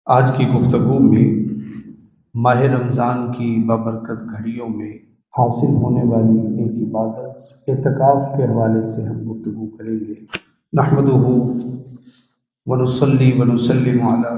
آج کی گفتگو میں ماہ رمضان کی بابرکت گھڑیوں میں حاصل ہونے والی ایک عبادت اعتکاف کے حوالے سے ہم گفتگو کریں گے۔ نحمدہ ونصلی ونسلم علی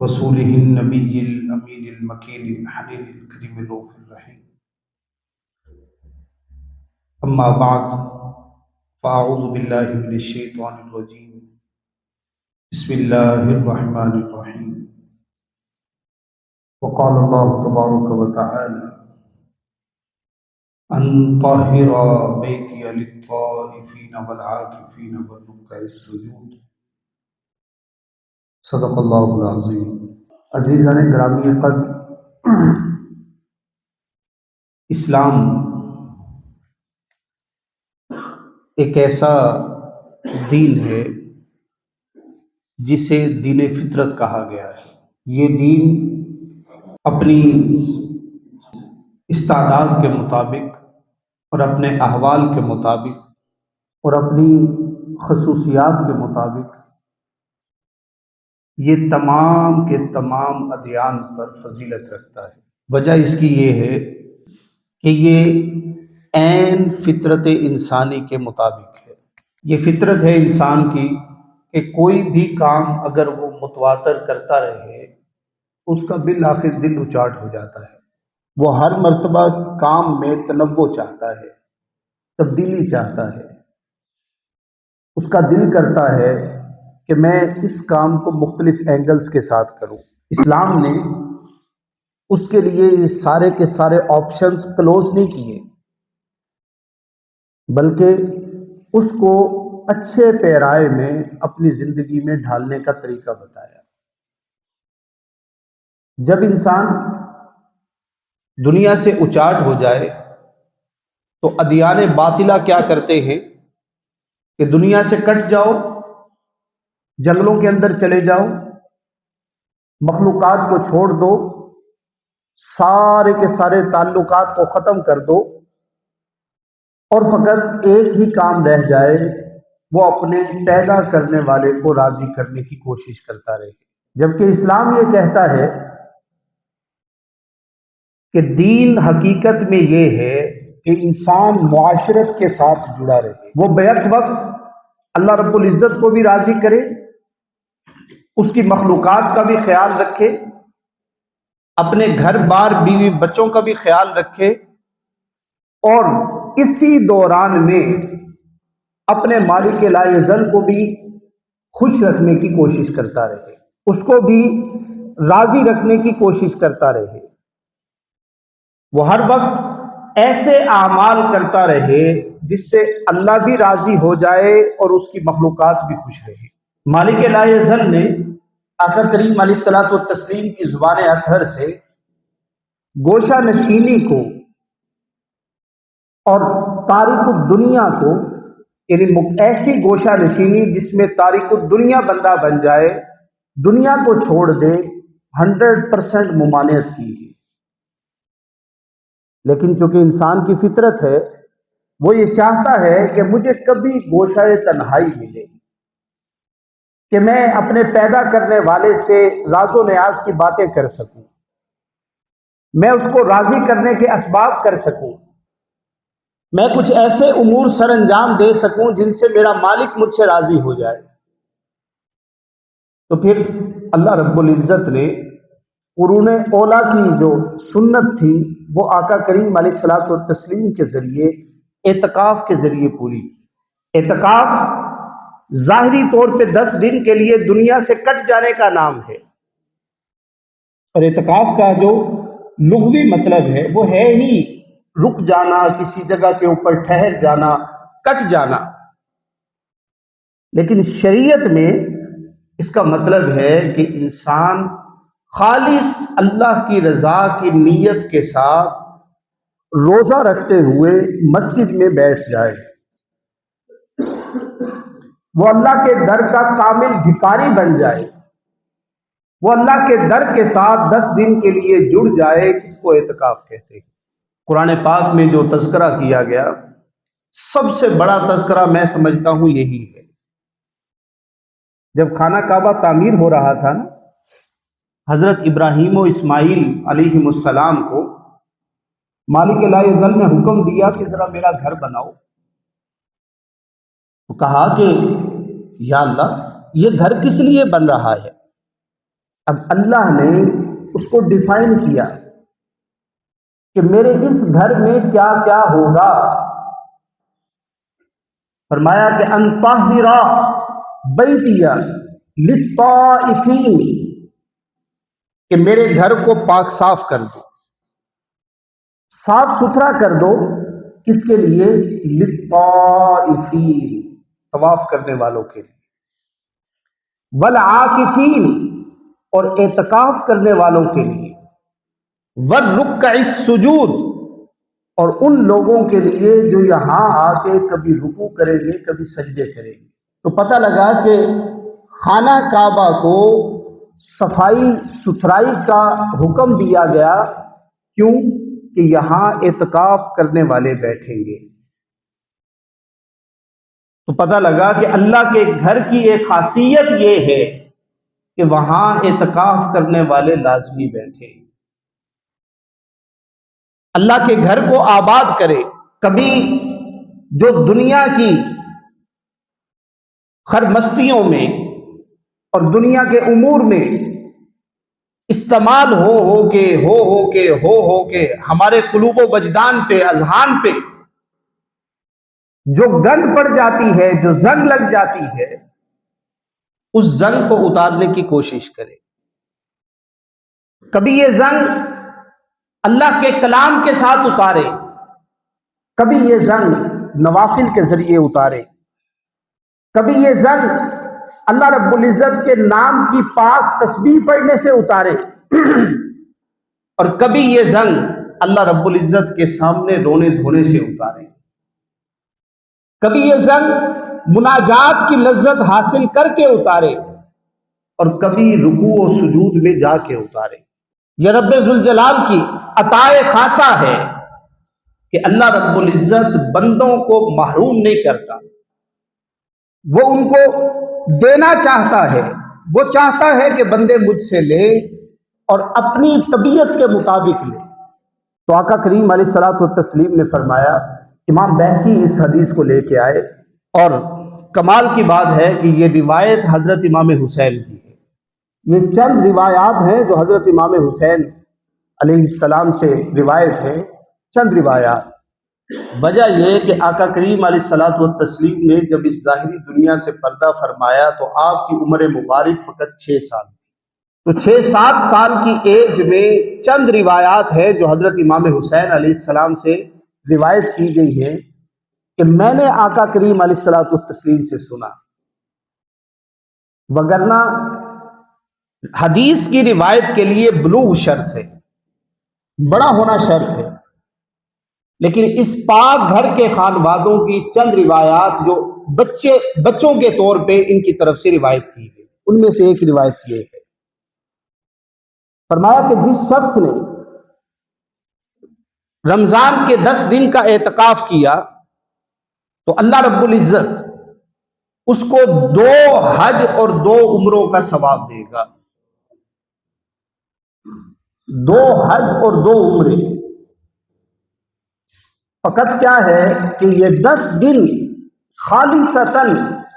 رسولہ النبی الامین المکین الحنین الکریم الرؤوف الرحیم، اما بعد فاعوذ باللہ من الشیطان الرجیم، بسم اللہ الرحمن الرحیم۔ وقال اللہ تبارک وتعالی ان طہر بیتی للطائفین والعاکفین والرکع السجود، صدق اللہ العظیم۔ عزیزان گرامی قدر، اسلام ایک ایسا دین ہے جسے دین فطرت کہا گیا ہے۔ یہ دین اپنی استعداد کے مطابق اور اپنے احوال کے مطابق اور اپنی خصوصیات کے مطابق یہ تمام کے تمام ادیان پر فضیلت رکھتا ہے۔ وجہ اس کی یہ ہے کہ یہ عین فطرت انسانی کے مطابق ہے۔ یہ فطرت ہے انسان کی کہ کوئی بھی کام اگر وہ متواتر کرتا رہے اس کا بالآخر دل اچاٹ ہو جاتا ہے۔ وہ ہر مرتبہ کام میں تنوع چاہتا ہے، تبدیلی چاہتا ہے۔ اس کا دل کرتا ہے کہ میں اس کام کو مختلف اینگلز کے ساتھ کروں۔ اسلام نے اس کے لیے یہ سارے کے سارے آپشنز کلوز نہیں کیے، بلکہ اس کو اچھے پیرائے میں اپنی زندگی میں ڈھالنے کا طریقہ بتایا۔ جب انسان دنیا سے اچاٹ ہو جائے تو ادیان باطلہ کیا کرتے ہیں کہ دنیا سے کٹ جاؤ، جنگلوں کے اندر چلے جاؤ، مخلوقات کو چھوڑ دو، سارے کے سارے تعلقات کو ختم کر دو اور فقط ایک ہی کام رہ جائے، وہ اپنے پیدا کرنے والے کو راضی کرنے کی کوشش کرتا رہے۔ جبکہ اسلام یہ کہتا ہے کہ دین حقیقت میں یہ ہے کہ انسان معاشرت کے ساتھ جڑا رہے، وہ بیک وقت اللہ رب العزت کو بھی راضی کرے، اس کی مخلوقات کا بھی خیال رکھے، اپنے گھر بار بیوی بچوں کا بھی خیال رکھے، اور اسی دوران میں اپنے مالک لا یزل کو بھی خوش رکھنے کی کوشش کرتا رہے، اس کو بھی راضی رکھنے کی کوشش کرتا رہے۔ وہ ہر وقت ایسے اعمال کرتا رہے جس سے اللہ بھی راضی ہو جائے اور اس کی مخلوقات بھی خوش رہے۔ مالک لا یزل نے آقا کریم علیہ الصلوۃ والتسلیم کی زبان اطہر سے گوشہ نشینی کو اور تارک الدنیا کو، یعنی ایسی گوشہ نشینی جس میں تارک الدنیا بندہ بن جائے، دنیا کو چھوڑ دے، 100% ممانعت کی ہے۔ لیکن چونکہ انسان کی فطرت ہے، وہ یہ چاہتا ہے کہ مجھے کبھی گوشہ تنہائی ملے، کہ میں اپنے پیدا کرنے والے سے راز و نیاز کی باتیں کر سکوں، میں اس کو راضی کرنے کے اسباب کر سکوں، میں کچھ ایسے امور سر انجام دے سکوں جن سے میرا مالک مجھ سے راضی ہو جائے۔ تو پھر اللہ رب العزت نے قرون اولا کی جو سنت تھی وہ آقا کریم علیہ الصلوۃ والتسلیم کے ذریعے اعتکاف کے ذریعے پوری کی۔ اعتکاف ظاہری طور پہ 10 دن کے لیے دنیا سے کٹ جانے کا نام ہے، اور اعتکاف کا جو لغوی مطلب ہے وہ ہے ہی رک جانا، کسی جگہ کے اوپر ٹھہر جانا، کٹ جانا۔ لیکن شریعت میں اس کا مطلب ہے کہ انسان خالص اللہ کی رضا کی نیت کے ساتھ روزہ رکھتے ہوئے مسجد میں بیٹھ جائے، وہ اللہ کے در کا کامل بھکاری بن جائے، وہ اللہ کے در کے ساتھ 10 دن کے لیے جڑ جائے، اس کو اعتکاف کہتے ہیں۔ قرآن پاک میں جو تذکرہ کیا گیا سب سے بڑا تذکرہ میں سمجھتا ہوں یہی ہے جب خانہ کعبہ تعمیر ہو رہا تھا نا، حضرت ابراہیم و اسماعیل علیہ السلام کو مالک لا یزل نے حکم دیا کہ ذرا میرا گھر بناؤ. تو کہا کہ یا اللہ یہ گھر کس لیے بن رہا ہے؟ اب اللہ نے اس کو ڈیفائن کیا کہ میرے اس گھر میں کیا کیا ہوگا. فرمایا کہ ان طاہر بیتیا للطائفین، کہ میرے گھر کو پاک صاف کر دو، صاف ستھرا کر دو. کس کے لیے؟ للطائفین، طواف کرنے والوں کے لیے، والعاکفین، اور اعتکاف کرنے والوں کے لیے، والرکع السجود، اور ان لوگوں کے لیے جو یہاں آ کے کبھی رکوع کریں گے کبھی سجدے کریں گے. تو پتہ لگا کہ خانہ کعبہ کو صفائی ستھرائی کا حکم دیا گیا. کیوں؟ کہ یہاں اعتکاف کرنے والے بیٹھیں گے. تو پتہ لگا کہ اللہ کے گھر کی ایک خاصیت یہ ہے کہ وہاں اعتکاف کرنے والے لازمی بیٹھے. اللہ کے گھر کو آباد کرے. کبھی جو دنیا کی خرمستیوں میں اور دنیا کے امور میں استعمال ہو کے ہمارے قلوب و وجدان پہ، اذہان پہ جو گند پڑ جاتی ہے، جو زنگ لگ جاتی ہے، اس زنگ کو اتارنے کی کوشش کرے. کبھی یہ زنگ اللہ کے کلام کے ساتھ اتارے، کبھی یہ زنگ نوافل کے ذریعے اتارے، کبھی یہ زنگ اللہ رب العزت کے نام کی پاک تسبیح پڑھنے سے اتارے، اور کبھی یہ زنگ اللہ رب العزت کے سامنے رونے دھونے سے اتارے. کبھی یہ زنگ مناجات کی لذت حاصل کر کے اتارے، اور کبھی رکوع و سجود میں جا کے اتارے. یہ رب ذوالجلال کی عطائے خاصہ ہے کہ اللہ رب العزت بندوں کو محروم نہیں کرتا. وہ ان کو دینا چاہتا ہے. وہ چاہتا ہے کہ بندے مجھ سے لے اور اپنی طبیعت کے مطابق لے. تو آقا کریم علیہ الصلوۃ والتسلیم نے فرمایا، امام بہقی اس حدیث کو لے کے آئے، اور کمال کی بات ہے کہ یہ روایت حضرت امام حسین کی ہے. یہ چند روایات ہیں جو حضرت امام حسین علیہ السلام سے روایت ہیں، چند روایات. وجہ یہ کہ آقا کریم علیہ الصلوۃ والتسلیم نے جب اس ظاہری دنیا سے پردہ فرمایا تو آپ کی عمر مبارک فقط 6 سال تھی. تو 6-7 سال کی ایج میں چند روایات ہیں جو حضرت امام حسین علیہ السلام سے روایت کی گئی ہے کہ میں نے آقا کریم علیہ الصلوۃ والتسلیم سے سنا. وگرنہ حدیث کی روایت کے لیے بلوغ شرط ہے، بڑا ہونا شرط ہے. لیکن اس پاک گھر کے خانوادوں کی چند روایات جو بچوں کے طور پہ ان کی طرف سے روایت کی گئی، ان میں سے ایک روایت یہ ہے. فرمایا کہ جس شخص نے رمضان کے 10 دن کا اعتکاف کیا تو اللہ رب العزت اس کو 2 حج اور 2 عمروں کا ثواب دے گا. 2 حج اور 2 عمرے. فقط کیا ہے کہ یہ 10 دن خالصتاً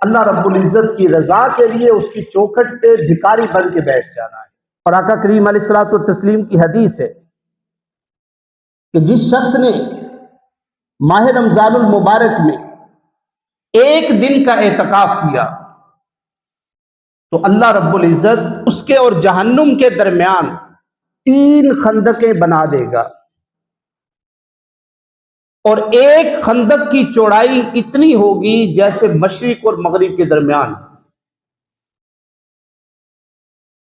اللہ رب العزت کی رضا کے لیے اس کی چوکھٹ پہ بھکاری بن کے بیٹھ جانا ہے. اور آقا کریم علیہ الصلوۃ والتسلیم کی حدیث ہے کہ جس شخص نے ماہ رمضان المبارک میں 1 دن کا اعتکاف کیا تو اللہ رب العزت اس کے اور جہنم کے درمیان 3 خندقیں بنا دے گا، اور ایک خندق کی چوڑائی اتنی ہوگی جیسے مشرق اور مغرب کے درمیان.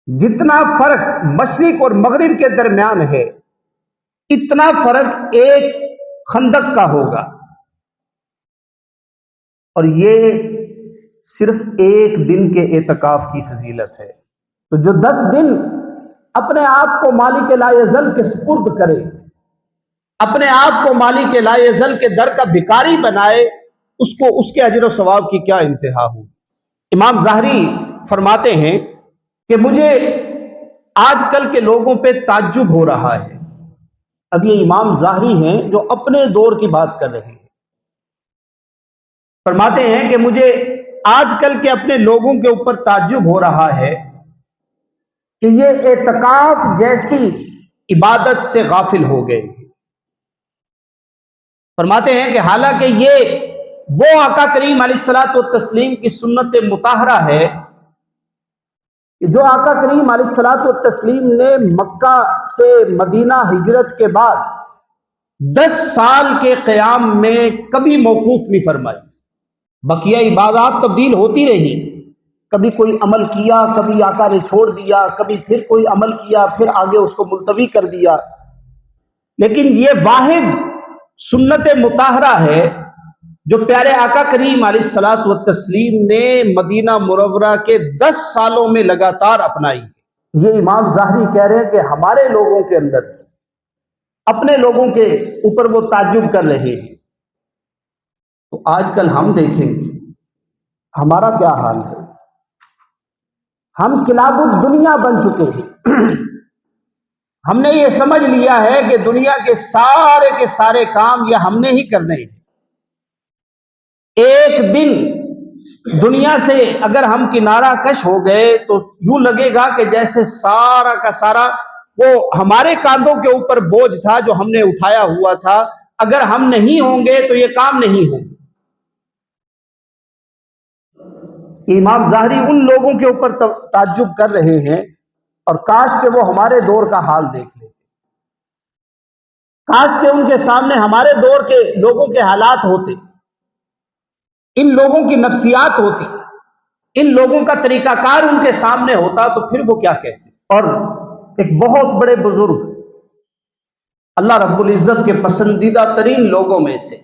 جتنا فرق مشرق اور مغرب کے درمیان ہے اتنا فرق ایک خندق کا ہوگا. اور یہ صرف 1 دن کے اعتکاف کی فضیلت ہے. تو جو 10 دن اپنے آپ کو مالک لا یزل کے سپرد کرے، اپنے آپ کو مالک لا یزل کے در کا بھکاری بنائے، اس کو اس کے اجر و ثواب کی کیا انتہا ہو. امام ظاہری فرماتے ہیں کہ مجھے آج کل کے لوگوں پہ تعجب ہو رہا ہے. اب یہ امام ظاہری ہیں جو اپنے دور کی بات کر رہے ہیں. فرماتے ہیں کہ مجھے آج کل کے اپنے لوگوں کے اوپر تعجب ہو رہا ہے کہ یہ اعتکاف جیسی عبادت سے غافل ہو گئے. فرماتے ہیں کہ حالانکہ یہ وہ آقا کریم علیہ الصلوۃ والتسلیم کی سنت مطہرہ ہے کہ جو آقا کریم علیہ الصلوۃ والتسلیم نے مکہ سے مدینہ ہجرت کے بعد 10 سال کے قیام میں کبھی موقوف نہیں فرمائی. بقیہ عبادات تبدیل ہوتی رہی، کبھی کوئی عمل کیا، کبھی آقا نے چھوڑ دیا، کبھی پھر کوئی عمل کیا، پھر آگے اس کو ملتوی کر دیا. لیکن یہ واحد سنت مطہرہ ہے جو پیارے آقا کریم علیہ الصلوۃ والتسلیم نے مدینہ منورہ کے 10 سالوں میں لگاتار اپنائی. یہ امام ظاہری کہہ رہے ہیں کہ ہمارے لوگوں کے اندر اپنے لوگوں کے اوپر وہ تعجب کر رہے ہیں. تو آج کل ہم دیکھیں ہمارا کیا حال ہے. ہم کلاب الدنیا بن چکے ہیں. ہم نے یہ سمجھ لیا ہے کہ دنیا کے سارے کام یہ ہم نے ہی کرنے ہیں. ایک دن دنیا سے اگر ہم کنارہ کش ہو گئے تو یوں لگے گا کہ جیسے سارا کا سارا وہ ہمارے کاندھوں کے اوپر بوجھ تھا جو ہم نے اٹھایا ہوا تھا. اگر ہم نہیں ہوں گے تو یہ کام نہیں ہوں گے. امام ظاہری ان لوگوں کے اوپر تعجب کر رہے ہیں اور کاش کہ وہ ہمارے دور کا حال دیکھ لیں. کاش کہ ان کے سامنے ہمارے دور کے لوگوں کے حالات ہوتے، ان لوگوں کی نفسیات ہوتی، ان لوگوں کا طریقہ کار ان کے سامنے ہوتا تو پھر وہ کیا کہتے. اور ایک بہت بڑے بزرگ اللہ رب العزت کے پسندیدہ ترین لوگوں میں سے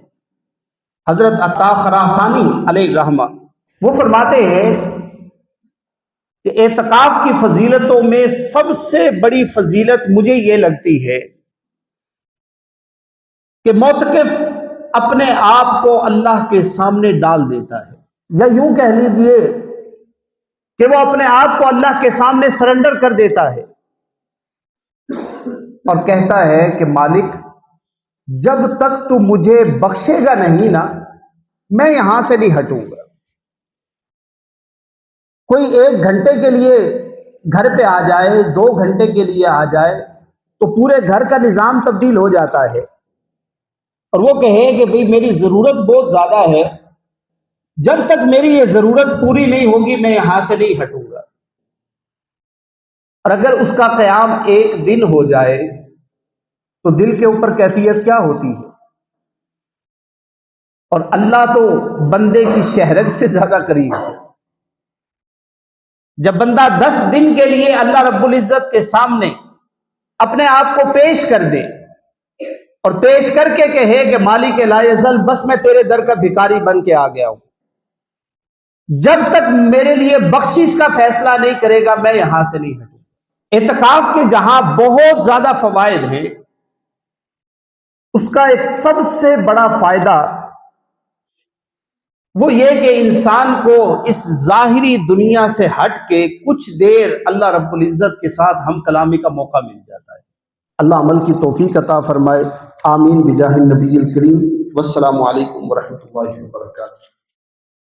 حضرت عطا خراسانی علیہ رحمہ، وہ فرماتے ہیں کہ اعتکاف کی فضیلتوں میں سب سے بڑی فضیلت مجھے یہ لگتی ہے کہ معتکف اپنے آپ کو اللہ کے سامنے ڈال دیتا ہے، یا یوں کہہ لیجئے کہ وہ اپنے آپ کو اللہ کے سامنے سرنڈر کر دیتا ہے اور کہتا ہے کہ مالک جب تک تو مجھے بخشے گا نہیں نا میں یہاں سے نہیں ہٹوں گا. کوئی 1 گھنٹے کے لیے گھر پہ آ جائے، 2 گھنٹے کے لیے آ جائے تو پورے گھر کا نظام تبدیل ہو جاتا ہے. اور وہ کہے کہ بھئی میری ضرورت بہت زیادہ ہے، جب تک میری یہ ضرورت پوری نہیں ہوگی میں یہاں سے نہیں ہٹوں گا. اور اگر اس کا قیام 1 دن ہو جائے تو دل کے اوپر کیفیت کیا ہوتی ہے. اور اللہ تو بندے کی شہرت سے زیادہ قریب ہے. جب بندہ 10 دن کے لیے اللہ رب العزت کے سامنے اپنے آپ کو پیش کر دے اور پیش کر کے کہے کہ مالک لا یزل بس میں تیرے در کا بھکاری بن کے آ گیا ہوں، جب تک میرے لیے بخشش کا فیصلہ نہیں کرے گا میں یہاں سے نہیں ہٹوں. اعتکاف کے جہاں بہت زیادہ فوائد ہیں، اس کا ایک سب سے بڑا فائدہ وہ یہ کہ انسان کو اس ظاہری دنیا سے ہٹ کے کچھ دیر اللہ رب العزت کے ساتھ ہم کلامی کا موقع مل جاتا ہے. اللہ عمل کی توفیق عطا فرمائے. آمین بجاہ النبی الکریم. والسلام علیکم ورحمۃ اللہ وبرکاتہ.